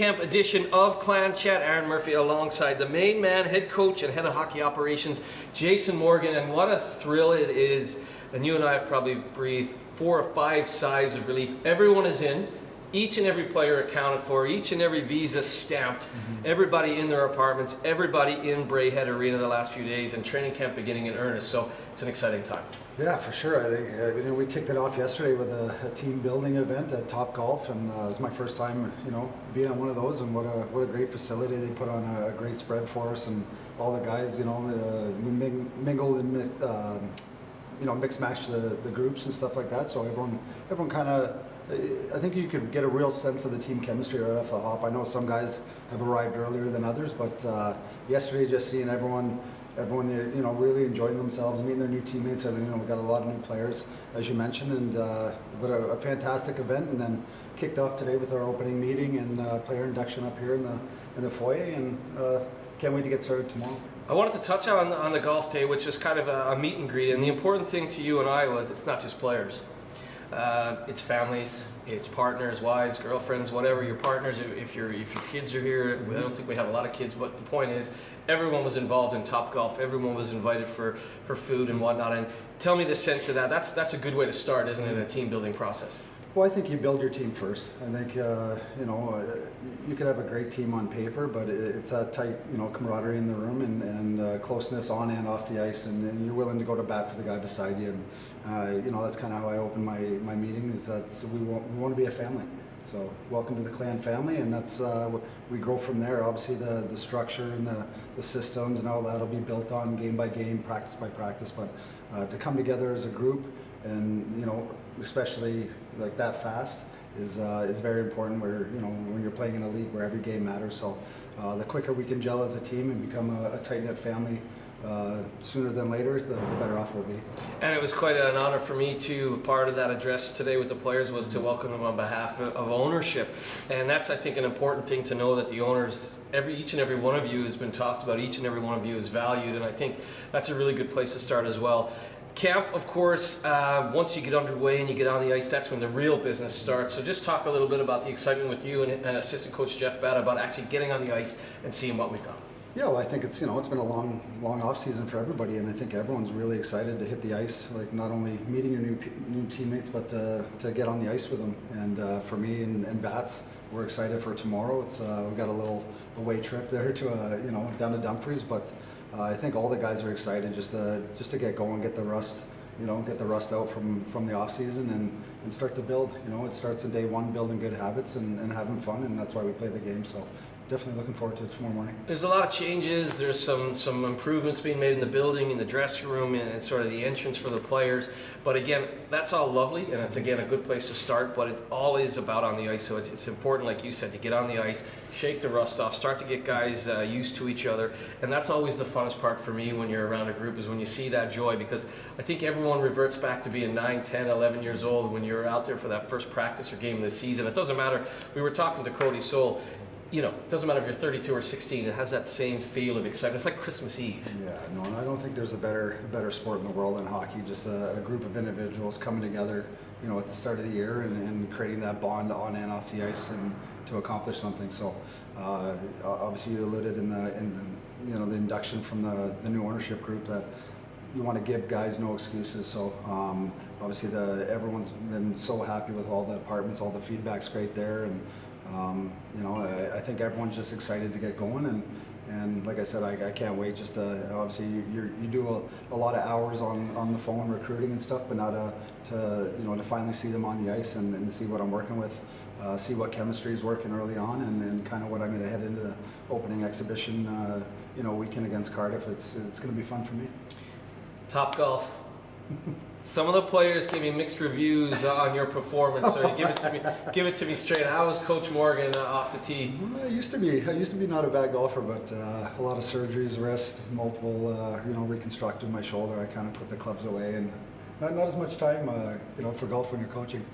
camp edition of Clan Chat. Aaron Murphy alongside the main man, head coach and head of hockey operations, Jason Morgan. And what a thrill it is. And you and I have probably breathed 4 or 5 sighs of relief. Everyone is in. Each and every player accounted for, each and every visa stamped, everybody in their apartments, everybody in Braehead Arena the last few days, and training camp beginning in earnest. So it's an exciting time. Yeah, for sure. I think we kicked it off yesterday with a team building event at Top Golf, and it was my first time, being on one of those. And what a great facility! They put on a great spread for us, and all the guys, we mingled and mix match the groups and stuff like that. So everyone kind of. I think you could get a real sense of the team chemistry right off the hop. I know some guys have arrived earlier than others, but yesterday just seeing everyone really enjoying themselves, meeting their new teammates. We got a lot of new players, as you mentioned, and but a fantastic event. And then kicked off today with our opening meeting and player induction up here in the foyer, and can't wait to get started tomorrow. I wanted to touch on the golf day, which was kind of a meet and greet, and the important thing to you and I was it's not just players. It's families, it's partners, wives, girlfriends, whatever your partners. If your kids are here, I don't think we have a lot of kids, but the point is, everyone was involved in Top Golf. Everyone was invited for food and whatnot. And tell me the sense of that. That's a good way to start, isn't it? A team building process. Well, I think you build your team first. I think you could have a great team on paper, but it's a tight camaraderie in the room and closeness on and off the ice, and you're willing to go to bat for the guy beside you. And that's kind of how I open my meeting. Is that we want to be a family. So welcome to the Clan family, and that's we grow from there. Obviously, the structure and the systems and all that will be built on game by game, practice by practice. But to come together as a group, and especially like that fast, is very important. Where when you're playing in a league where every game matters. So the quicker we can gel as a team and become a tight knit family. Sooner than later, the better off we'll be. And it was quite an honor for me too. Part of that address today with the players was to welcome them on behalf of ownership, and that's, I think, an important thing to know, that the owners, each and every one of you has been talked about, each and every one of you is valued, and I think that's a really good place to start as well. Camp, of course, once you get underway and you get on the ice, that's when the real business starts. So just talk a little bit about the excitement with you and assistant coach Jeff Batta about actually getting on the ice and seeing what we've got. Yeah, well, I think it's been a long off season for everybody, and I think everyone's really excited to hit the ice. Like not only meeting your new teammates, but to get on the ice with them. And for me and Bats, we're excited for tomorrow. It's we've got a little away trip there to down to Dumfries, but I think all the guys are excited just to get going, get the rust out from the off season and start to build. It starts in day one, building good habits and having fun, and that's why we play the game. So. Definitely looking forward to it tomorrow morning. There's a lot of changes. There's some improvements being made in the building, in the dressing room, and sort of the entrance for the players. But again, that's all lovely, and it's again a good place to start. But it all is about on the ice. So it's important, like you said, to get on the ice, shake the rust off, start to get guys used to each other, and that's always the funnest part for me when you're around a group, is when you see that joy, because I think everyone reverts back to being 9, 10, 11 years old when you're out there for that first practice or game of the season. It doesn't matter. We were talking to Cody Soul. It doesn't matter if you're 32 or 16, it has that same feel of excitement. It's like Christmas Eve. Yeah, no, I don't think there's a better sport in the world than hockey. Just a group of individuals coming together, at the start of the year and creating that bond on and off the ice and to accomplish something. So, obviously you alluded in the induction from the new ownership group that you want to give guys no excuses. So, obviously everyone's been so happy with all the apartments, all the feedback's great there, and I think everyone's just excited to get going, and like I said, I can't wait. Just obviously you do a lot of hours on the phone recruiting and stuff, but now to finally see them on the ice and see what I'm working with, see what chemistry is working early on, and kind of what I'm going to head into the opening exhibition weekend against Cardiff. It's going to be fun for me. Top Golf. Some of the players gave me mixed reviews on your performance, so give it to me straight. How was Coach Morgan off the tee? I used to be not a bad golfer, but a lot of surgeries, wrist, multiple reconstructed my shoulder. I kind of put the clubs away and not as much time, for golf when you're coaching.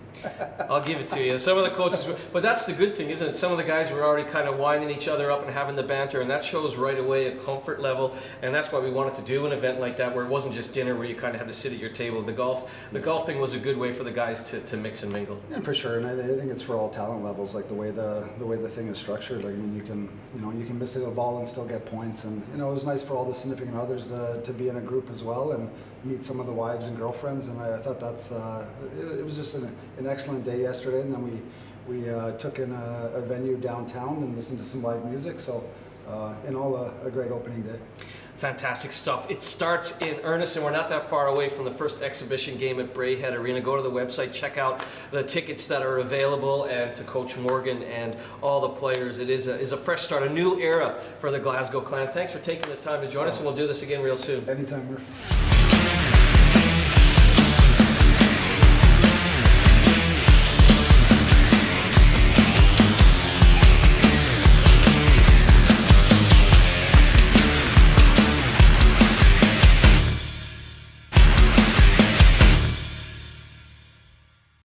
I'll give it to you. Some of the coaches, but that's the good thing, isn't it? Some of the guys were already kind of winding each other up and having the banter, and that shows right away a comfort level. And that's why we wanted to do an event like that, where it wasn't just dinner, where you kind of had to sit at your table. The golf thing was a good way for the guys to mix and mingle. Yeah, for sure, and I think it's for all talent levels. Like the way the thing is structured. Like, I mean, you can miss a ball and still get points, and it was nice for all the significant others to be in a group as well and meet some of the wives and girlfriends. And I thought it was just an excellent day yesterday. And then we took in a venue downtown and listened to some live music. So in all a great opening day. Fantastic stuff. It starts in earnest, and we're not that far away from the first exhibition game at Braehead Arena. Go to the website, check out the tickets that are available, and to Coach Morgan and all the players. It is a fresh start, a new era for the Glasgow Clan. Thanks for taking the time to join us, and we'll do this again real soon. Anytime, Murph.